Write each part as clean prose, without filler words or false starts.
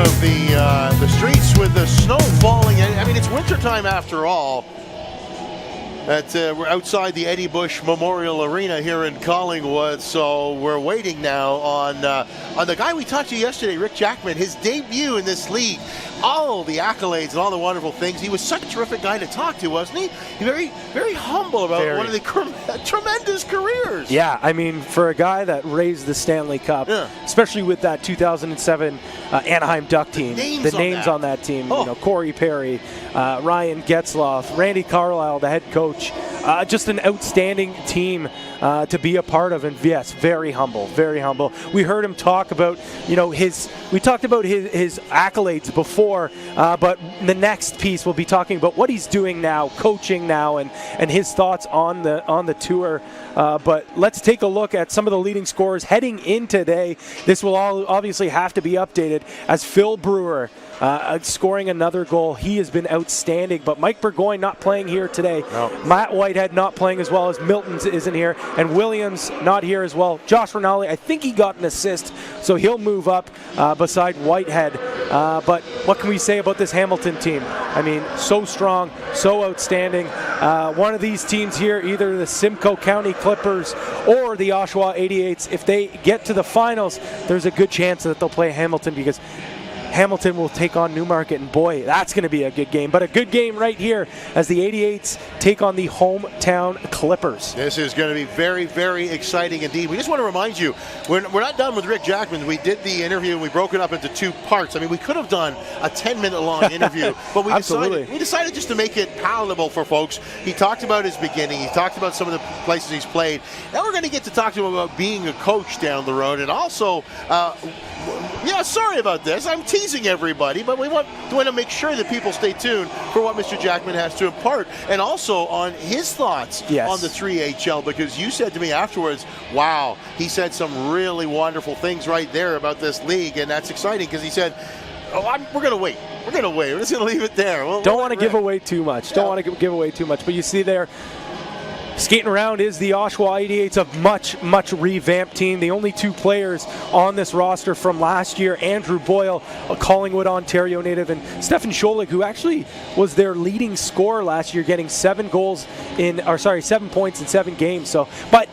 of the streets with the snow falling. I mean, it's wintertime after all. We're outside the Eddie Bush Memorial Arena here in Collingwood, so we're waiting now on the guy we talked to yesterday, Rick Jackman, his debut in this league. All the accolades and all the wonderful things. He was such a terrific guy to talk to, wasn't he? Very, very humble about one of the tremendous careers. Yeah, I mean, for a guy that raised the Stanley Cup, especially with that 2007 Anaheim Duck team, the names on that team, you know, Corey Perry, Ryan Getzloff, Randy Carlisle, the head coach, just an outstanding team to be a part of. And yes, very humble, very humble. We heard him talk about, you know, we talked about his accolades before, but the next piece we'll be talking about what he's doing now, coaching now, and his thoughts on the tour. But let's take a look at some of the leading scorers heading in today. This will all obviously have to be updated as Phil Brewer scoring another goal. He has been outstanding, but Mike Burgoyne not playing here today. No. Matt Whitehead not playing as well as Milton isn't here, and Williams not here as well. Josh Rinaldi, I think he got an assist, so he'll move up beside Whitehead. But what can we say about this Hamilton team? I mean, so strong, so outstanding. One of these teams here, either the Simcoe County Clippers or the Oshawa 88s, if they get to the finals, there's a good chance that they'll play Hamilton, because Hamilton will take on Newmarket, and boy, that's going to be a good game. But a good game right here as the 88s take on the hometown Clippers. This is going to be very, very exciting indeed. We just want to remind you, we're not done with Rick Jackman. We did the interview and we broke it up into two parts. I mean, we could have done a 10-minute long interview, but we decided just to make it palatable for folks. He talked about his beginning. He talked about some of the places he's played. Now we're going to get to talk to him about being a coach down the road, and also, sorry about this. I'm teasing everybody, but we want to make sure that people stay tuned for what Mr. Jackman has to impart, and also on his thoughts on the 3HL, because you said to me afterwards, wow, he said some really wonderful things right there about this league, and that's exciting, because he said, we're going to wait. We're going to wait. We're just going to leave it there. Don't want to give away too much. Don't want to give away too much, but you see there, skating around is the Oshawa 88s, a much revamped team. The only two players on this roster from last year, Andrew Boyle, a Collingwood, Ontario native, and Stefan Scholig, who actually was their leading scorer last year, getting 7 points in 7 games. So, but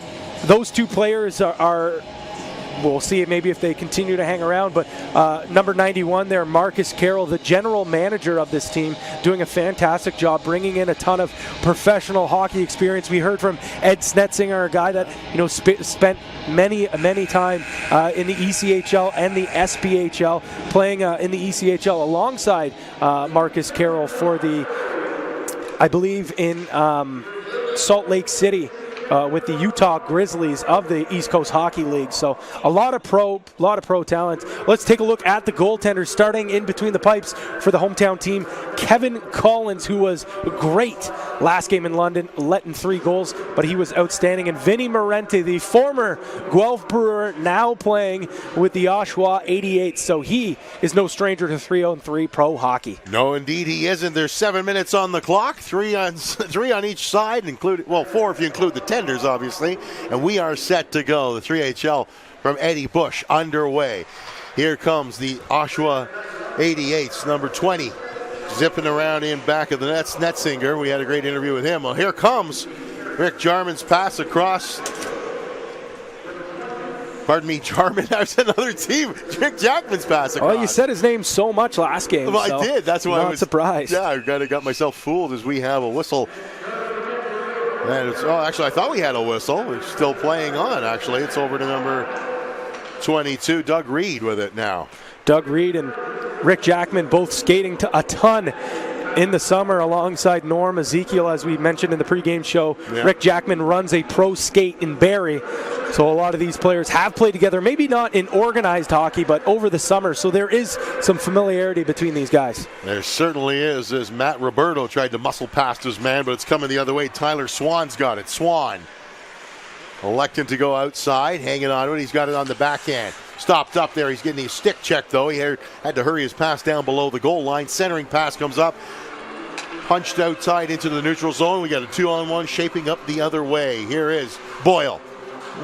those two players are we'll see maybe if they continue to hang around, but number 91 there, Marcus Carroll, the general manager of this team, doing a fantastic job, bringing in a ton of professional hockey experience. We heard from Ed Snetzinger, a guy that spent many time in the ECHL and the SPHL, playing in the ECHL alongside Marcus Carroll for I believe in Salt Lake City. With the Utah Grizzlies of the East Coast Hockey League. So a lot of pro talent. Let's take a look at the goaltenders, starting in between the pipes for the hometown team. Kevin Collins, who was great last game in London, letting 3 goals, but he was outstanding. And Vinny Morente, the former Guelph Brewer, now playing with the Oshawa 88s. So he is no stranger to 3-on-3 pro hockey. No, indeed he isn't. There's 7 minutes on the clock, 3 on each side, 4 if you include the 10. Obviously, and we are set to go. The 3HL from Eddie Bush underway. Here comes the Oshawa 88s, number 20, zipping around in back of the net. Snetzinger, we had a great interview with him. Well, here comes Rick Jarman's pass across. Pardon me, Jarman. That's another team. Rick Jackman's pass across. Well, you said his name so much last game. Well, so I did. That's why I was surprised. Yeah, I got myself fooled as we have a whistle. And actually, I thought we had a whistle. We're still playing on, actually. It's over to number 22, Doug Reed with it now. Doug Reed and Rick Jackman both skating a ton in the summer alongside Norm Ezekiel, as we mentioned in the pregame show. Yeah. Rick Jackman runs a pro skate in Barrie. So a lot of these players have played together, maybe not in organized hockey, but over the summer. So there is some familiarity between these guys. There certainly is, as Matt Roberto tried to muscle past his man, but it's coming the other way. Tyler Swan's got it. Swan electing to go outside, hanging on to it. He's got it on the backhand. Stopped up there. He's getting his stick checked, though. He had to hurry his pass down below the goal line. Centering pass comes up. Punched outside into the neutral zone. We got a 2-on-1 shaping up the other way. Here is Boyle.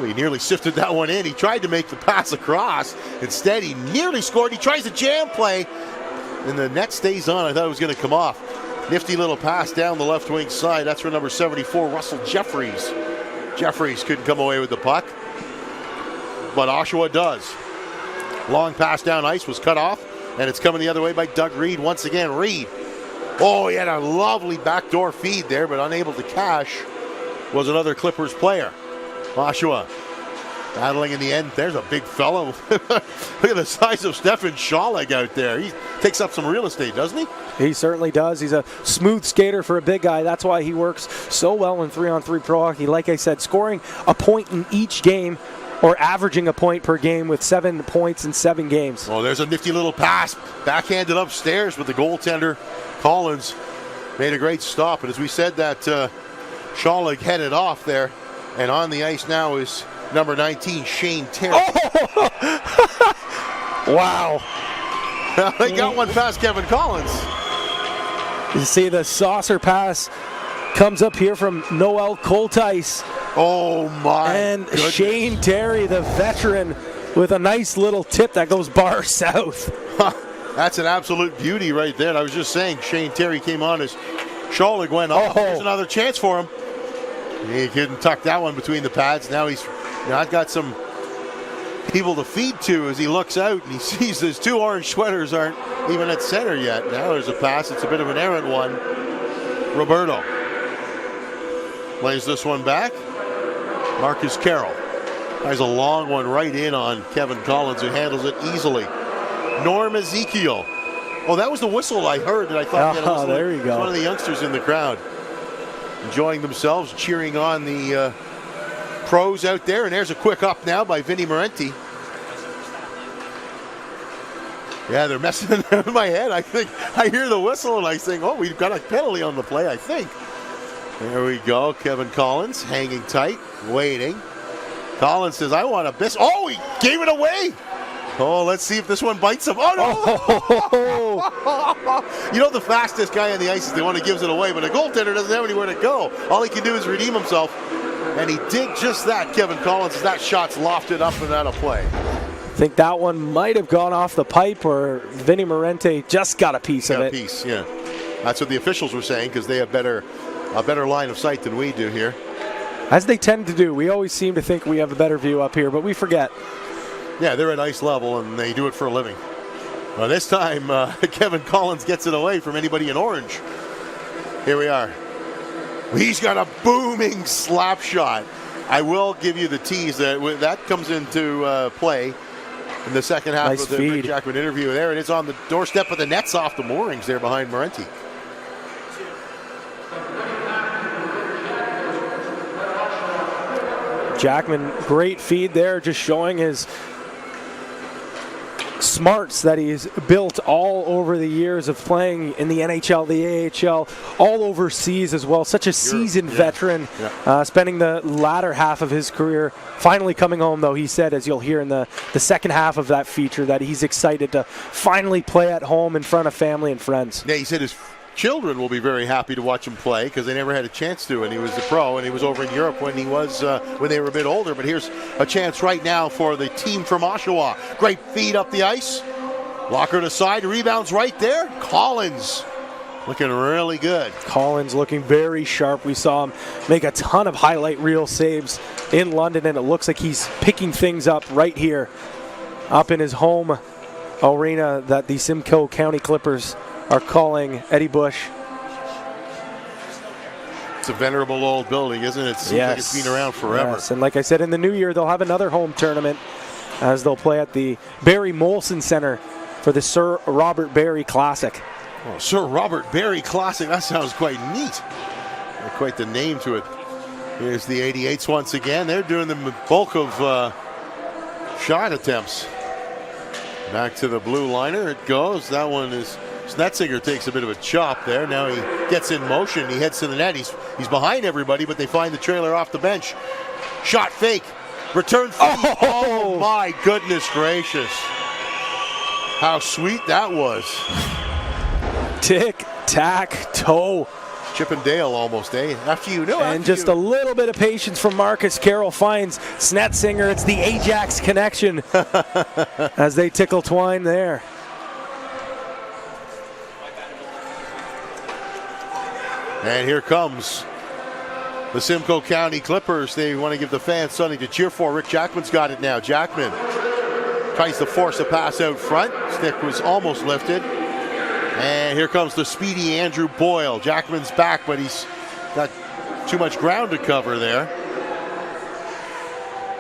He nearly sifted that one in. He tried to make the pass across. Instead, he nearly scored. He tries a jam play, and the net stays on. I thought it was going to come off. Nifty little pass down the left wing side. That's for number 74, Russell Jeffries. Jeffries couldn't come away with the puck, but Oshawa does. Long pass down ice was cut off, and it's coming the other way by Doug Reed. Once again, Reed. Oh, he had a lovely backdoor feed there, but unable to cash was another Clippers player. Oshawa battling in the end. There's a big fellow. Look at the size of Stefan Schalig out there. He takes up some real estate, doesn't he? He certainly does. He's a smooth skater for a big guy. That's why he works so well in 3-on-3 pro hockey. Like I said, scoring a point in each game, or averaging a point per game with 7 points in 7 games. Oh, there's a nifty little pass. Backhanded upstairs with the goaltender. Collins made a great stop. And as we said, that Schalig headed off there. And on the ice now is number 19, Shane Terry. Oh! Wow. They got one past Kevin Collins. You see the saucer pass comes up here from Noel Coltice. Oh, my And goodness. Shane Terry, the veteran, with a nice little tip that goes bar south. That's an absolute beauty right there. And I was just saying, Shane Terry came on as Schalig went off. There's another chance for him. He couldn't tuck that one between the pads. Now he's not got some people to feed to as he looks out and he sees his 2 orange sweaters aren't even at center yet. Now there's a pass. It's a bit of an errant one. Roberto plays this one back. Marcus Carroll has a long one right in on Kevin Collins, who handles it easily. Norm Ezekiel. Oh, that was the whistle I heard, and I thought there you go. One of the youngsters in the crowd enjoying themselves, cheering on the pros out there. And there's a quick up now by Vinny Morenti. Yeah, they're messing in my head. I think I hear the whistle and I think, oh, we've got a penalty on the play, I think. There we go. Kevin Collins hanging tight, waiting. Collins says, I want a biscuit. Oh, he gave it away. Oh, let's see if this one bites him. Oh, no! You know, the fastest guy on the ice is the one who gives it away, but a goaltender doesn't have anywhere to go. All he can do is redeem himself. And he did just that, Kevin Collins, as that shot's lofted up and out of play. I think that one might have gone off the pipe, or Vinny Morenti just got a piece of it. A piece, yeah. That's what the officials were saying, because they have a better line of sight than we do here. As they tend to do. We always seem to think we have a better view up here, but we forget. Yeah, they're at ice level, and they do it for a living. Well, this time, Kevin Collins gets it away from anybody in orange. Here we are. He's got a booming slap shot. I will give you the tease that comes into play in the second half of the Rick Jackman interview. There it is on the doorstep, but the net's off the moorings there behind Morenti. Jackman, great feed there, just showing his smarts that he's built all over the years of playing in the NHL, the AHL, all overseas as well. Such a seasoned veteran, spending the latter half of his career. Finally coming home, though, he said, as you'll hear in the second half of that feature, that he's excited to finally play at home in front of family and friends. Yeah, he said his children will be very happy to watch him play because they never had a chance to, and he was a pro, and he was over in Europe when he was when they were a bit older. But here's a chance right now for the team from Oshawa. Great feed up the ice. Locker to side, rebounds right there. Collins looking really good. Collins looking very sharp. We saw him make a ton of highlight reel saves in London, and it looks like he's picking things up right here up in his home arena that the Simcoe County Clippers are calling Eddie Bush. It's a venerable old building, isn't it? It seems like it's been around forever. Yes, and like I said, in the new year, they'll have another home tournament as they'll play at the Barry Molson Center for the Sir Robert Barry Classic. Oh, Sir Robert Barry Classic, that sounds quite neat. Quite the name to it. Here's the 88s once again. They're doing the bulk of shot attempts. Back to the blue liner it goes. That one is... Snetzinger takes a bit of a chop there. Now he gets in motion. He heads to the net. He's behind everybody, but they find the trailer off the bench. Shot fake. Return feed. Oh my goodness gracious. How sweet that was. Tic-tac-toe. Chip and Dale almost, eh? After you know. And just a little bit of patience from Marcus Carroll finds Snetzinger. It's the Ajax connection as they tickle twine there. And here comes the Simcoe County Clippers. They want to give the fans something to cheer for. Rick Jackman's got it now. Jackman tries to force a pass out front. Stick was almost lifted. And here comes the speedy Andrew Boyle. Jackman's back, but he's got too much ground to cover there.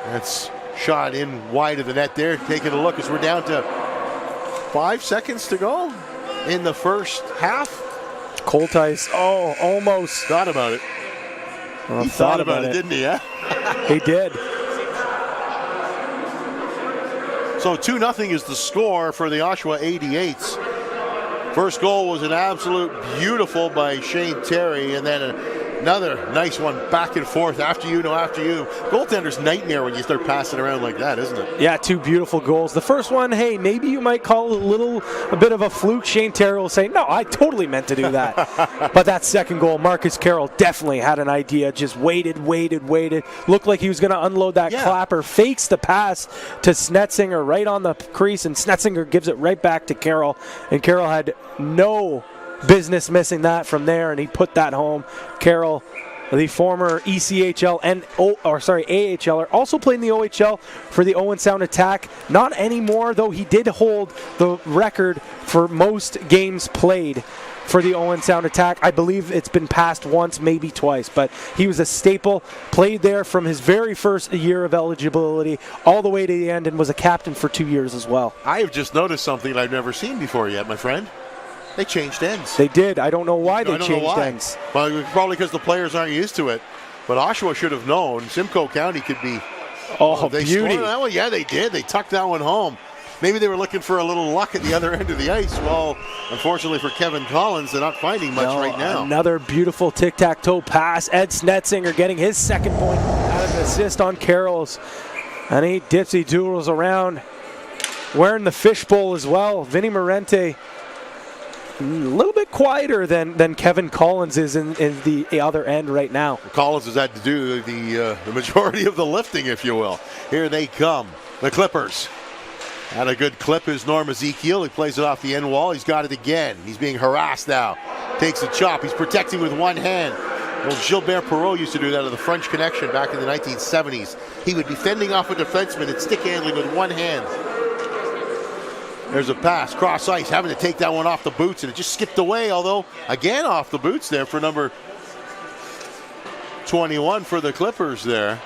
That's shot in wide of the net there. Taking a look as we're down to 5 seconds to go in the first half. Coltice, almost. Thought about it. Well, he thought about it, didn't he? Yeah? He did. So 2-0 is the score for the Oshawa 88s. First goal was an absolute beautiful by Shane Terry, and then another nice one back and forth after you. Goaltender's nightmare when you start passing around like that, isn't it? Yeah, 2 beautiful goals. The first one, hey, maybe you might call a bit of a fluke. Shane Terry will say, no, I totally meant to do that. But that second goal, Marcus Carroll definitely had an idea, just waited. Looked like he was going to unload that clapper, fakes the pass to Snetzinger right on the crease, and Snetzinger gives it right back to Carroll. And Carroll had no business missing that from there, and he put that home. Carroll, the former ECHL and AHLer, also played in the OHL for the Owen Sound Attack. Not anymore, though he did hold the record for most games played for the Owen Sound Attack. I believe it's been passed once, maybe twice, but he was a staple, played there from his very first year of eligibility all the way to the end, and was a captain for 2 years as well. I have just noticed something I've never seen before yet, my friend. They changed ends. They did. I don't know why they changed ends. Well, probably because the players aren't used to it. But Oshawa should have known. Simcoe County could be. Beauty. That one? Yeah, they did. They tucked that one home. Maybe they were looking for a little luck at the other end of the ice. Well, unfortunately for Kevin Collins, they're not finding much right now. Another beautiful tic-tac-toe pass. Ed Snetzinger getting his second point out of an assist on Carroll's. And he dipsy-doodles around, wearing the fishbowl as well. Vinny Morente, a little bit quieter than Kevin Collins is in the other end right now. Collins has had to do the majority of the lifting, if you will. Here they come, the Clippers. Had a good clip is Norm Ezekiel. He plays it off the end wall. He's got it again. He's being harassed now. Takes a chop. He's protecting with one hand. Well, Gilbert Perreault used to do that at the French Connection back in the 1970s. He would be fending off a defenseman and stick handling with one hand. There's a pass, cross ice, having to take that one off the boots, and it just skipped away, although, again, off the boots there for number 21 for the Clippers there.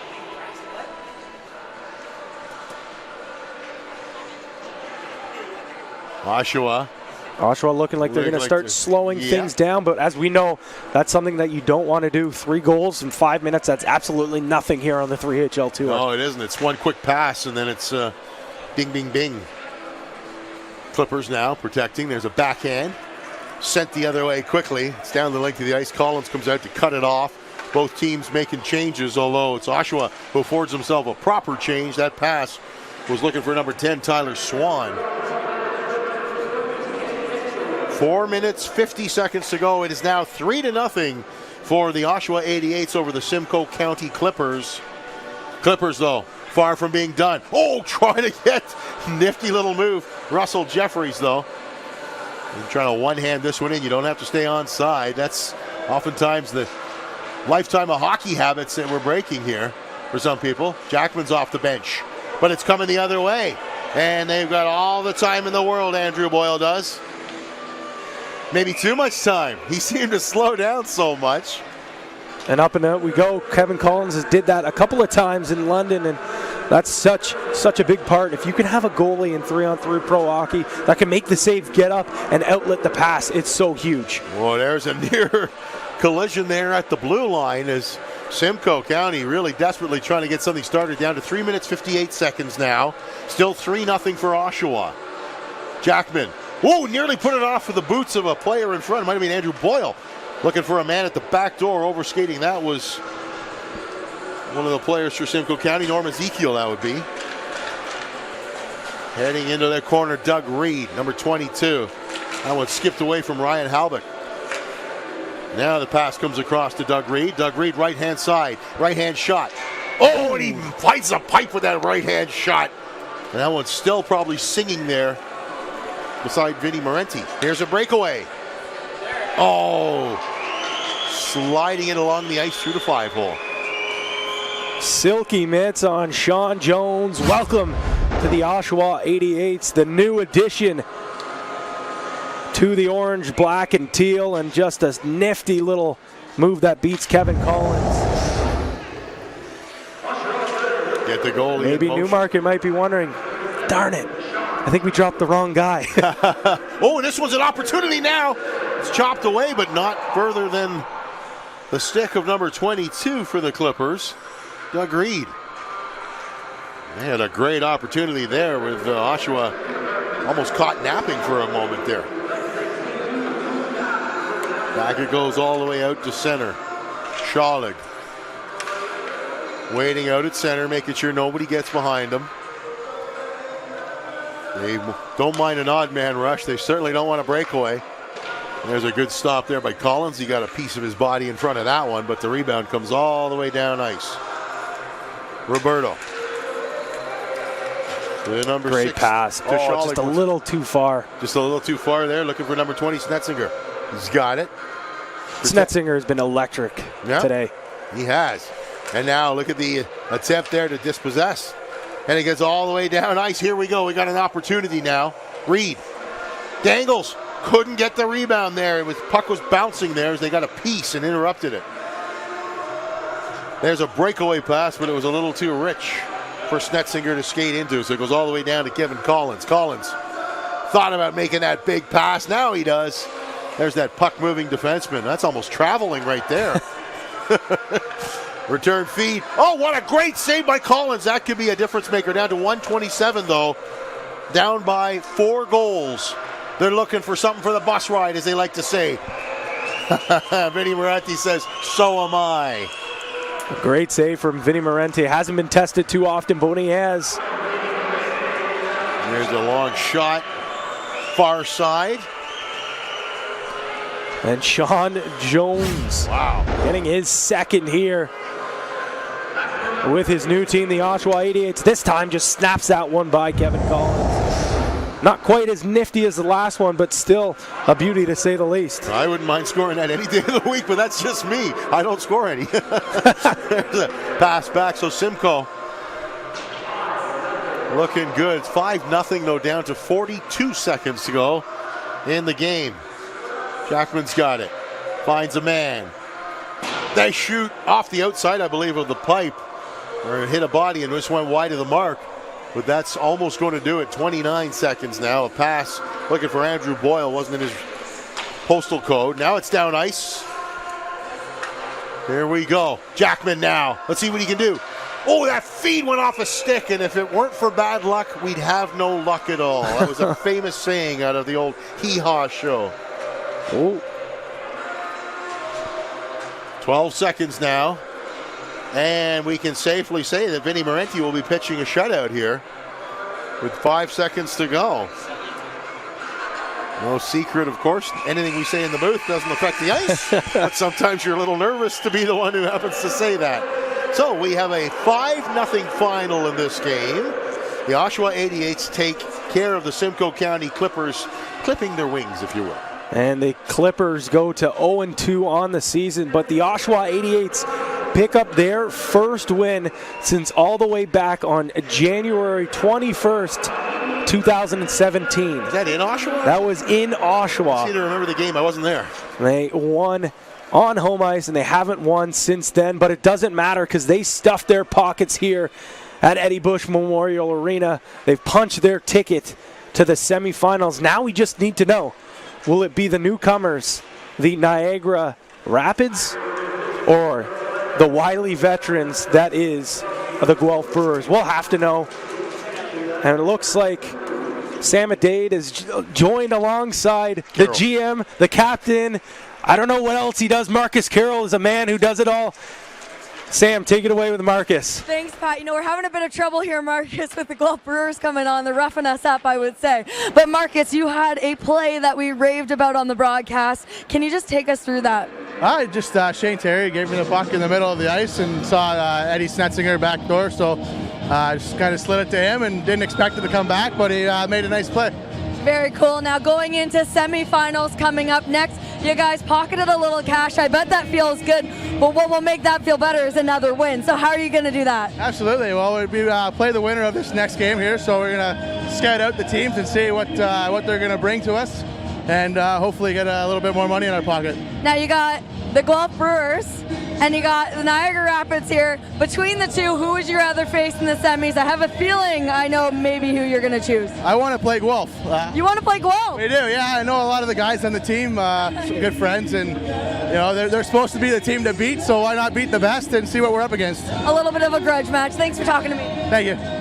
Oshawa looking like they're going to start slowing things down, but as we know, that's something that you don't want to do. 3 goals in 5 minutes, that's absolutely nothing here on the 3HL Tour. No, it isn't. It's one quick pass, and then it's bing, bing, bing. Clippers now protecting. There's a backhand. Sent the other way quickly. It's down the length of the ice. Collins comes out to cut it off. Both teams making changes, although it's Oshawa who affords himself a proper change. That pass was looking for number 10, Tyler Swan. 4 minutes, 50 seconds to go. It is now 3-0 for the Oshawa 88s over the Simcoe County Clippers. Clippers, though, far from being done. Oh, trying to get nifty little move. Russell Jeffries, though. You're trying to one-hand this one in. You don't have to stay on side. That's oftentimes the lifetime of hockey habits that we're breaking here for some people. Jackman's off the bench, but it's coming the other way. And they've got all the time in the world, Andrew Boyle does. Maybe too much time. He seemed to slow down so much. And up and out we go. Kevin Collins has did that a couple of times in London, and that's such a big part. If you can have a goalie in 3-on-3 pro hockey that can make the save, get up, and outlet the pass, it's so huge. Well, there's a near collision there at the blue line as Simcoe County really desperately trying to get something started. Down to 3 minutes, 58 seconds now. Still 3-0 for Oshawa. Jackman. Whoa, nearly put it off with the boots of a player in front. It might have been Andrew Boyle. Looking for a man at the back door, overskating. That was one of the players for Simcoe County, Norm Ezekiel, that would be. Heading into that corner, Doug Reed, number 22. That one skipped away from Ryan Halbeck. Now the pass comes across to Doug Reed. Doug Reed, right-hand side, right-hand shot. Oh, and he fights a pipe with that right-hand shot. And that one's still probably singing there beside Vinny Marenti. Here's a breakaway. Oh, sliding it along the ice through the 5-hole. Silky mitts on Sean Jones. Welcome to the Oshawa 88s, the new addition to the orange, black, and teal, and just a nifty little move that beats Kevin Collins. Get the goalie. Maybe Newmarket might be wondering, darn it, I think we dropped the wrong guy. Oh, and this was an opportunity now. It's chopped away, but not further than the stick of number 22 for the Clippers, Doug Reed. They had a great opportunity there with Oshawa almost caught napping for a moment there. Back it goes all the way out to center. Schalig waiting out at center, making sure nobody gets behind him. They don't mind an odd man rush. They certainly don't want a breakaway. There's a good stop there by Collins. He got a piece of his body in front of that one, but the rebound comes all the way down ice. Roberto. The number Great 6 pass. Oh, just a little too far. Just a little too far there. Looking for number 20, Snetzinger. He's got it. Snetzinger has been electric today. He has. And now look at the attempt there to dispossess. And it gets all the way down ice. Here we go. We got an opportunity now. Reed dangles. Couldn't get the rebound there. Puck was bouncing there as they got a piece and interrupted it. There's a breakaway pass, but it was a little too rich for Snetzinger to skate into. So it goes all the way down to Kevin Collins. Collins thought about making that big pass. Now he does. There's that puck-moving defenseman. That's almost traveling right there. Return feed. Oh, what a great save by Collins. That could be a difference maker. Down to 127, though. Down by 4 goals. They're looking for something for the bus ride, as they like to say. Vinny Marenti says, so am I. A great save from Vinny Marenti. Hasn't been tested too often, but when he has. There's a long shot. Far side. And Sean Jones. Wow. Getting his second here with his new team, the Oshawa 88s. This time just snaps that one by Kevin Collins. Not quite as nifty as the last one, but still a beauty to say the least. I wouldn't mind scoring that any day of the week, but that's just me. I don't score any. There's a pass back, so Simcoe looking good. It's 5-0 though, down to 42 seconds to go in the game. Jackman's got it. Finds a man. They shoot off the outside, I believe, of the pipe. Or hit a body and just went wide of the mark. But that's almost going to do it. 29 seconds now. A pass looking for Andrew Boyle. Wasn't in his postal code. Now it's down ice. Here we go. Jackman now. Let's see what he can do. Oh, that feed went off a stick, and if it weren't for bad luck, we'd have no luck at all. That was a famous saying out of the old hee-haw show. Oh. 12 seconds now. And we can safely say that Vinny Marenti will be pitching a shutout here with 5 seconds to go. No secret, of course. Anything we say in the booth doesn't affect the ice. But sometimes you're a little nervous to be the one who happens to say that. So we have a 5-0 final in this game. The Oshawa 88s take care of the Simcoe County Clippers, clipping their wings, if you will. And the Clippers go to 0-2 on the season, but the Oshawa 88s pick up their first win since all the way back on January 21st, 2017. Is that in Oshawa? That was in Oshawa. I seem to remember the game. I wasn't there. They won on home ice, and they haven't won since then, but it doesn't matter because they stuffed their pockets here at Eddie Bush Memorial Arena. They've punched their ticket to the semifinals. Now we just need to know, will it be the newcomers, the Niagara Rapids, or the wily veterans that is the Guelph Brewers? We'll have to know. And it looks like Sam Adade is joined alongside Carroll, the GM, the captain. I don't know what else he does. Marcus Carroll is a man who does it all. Sam, take it away with Marcus. Thanks, Pat. You know, we're having a bit of trouble here, Marcus, with the Guelph Brewers coming on. They're roughing us up, I would say. But, Marcus, you had a play that we raved about on the broadcast. Can you just take us through that? Just Shane Terry gave me the puck in the middle of the ice and saw Eddie Snetzinger back door, so just kind of slid it to him and didn't expect it to come back, but he made a nice play. Very cool. Now going into semifinals coming up next, you guys pocketed a little cash. I bet that feels good, but what will make that feel better is another win. So how are you going to do that? Absolutely. Well, we play the winner of this next game here, so we're going to scout out the teams and see what they're going to bring to us, and hopefully get a little bit more money in our pocket. Now you got the Guelph Brewers and you got the Niagara Rapids here. Between the two, who would you rather face in the semis? I have a feeling I know maybe who you're going to choose. I want to play Guelph. You want to play Guelph? We do, yeah. I know a lot of the guys on the team, some good friends, and they're supposed to be the team to beat, so why not beat the best and see what we're up against? A little bit of a grudge match. Thanks for talking to me. Thank you.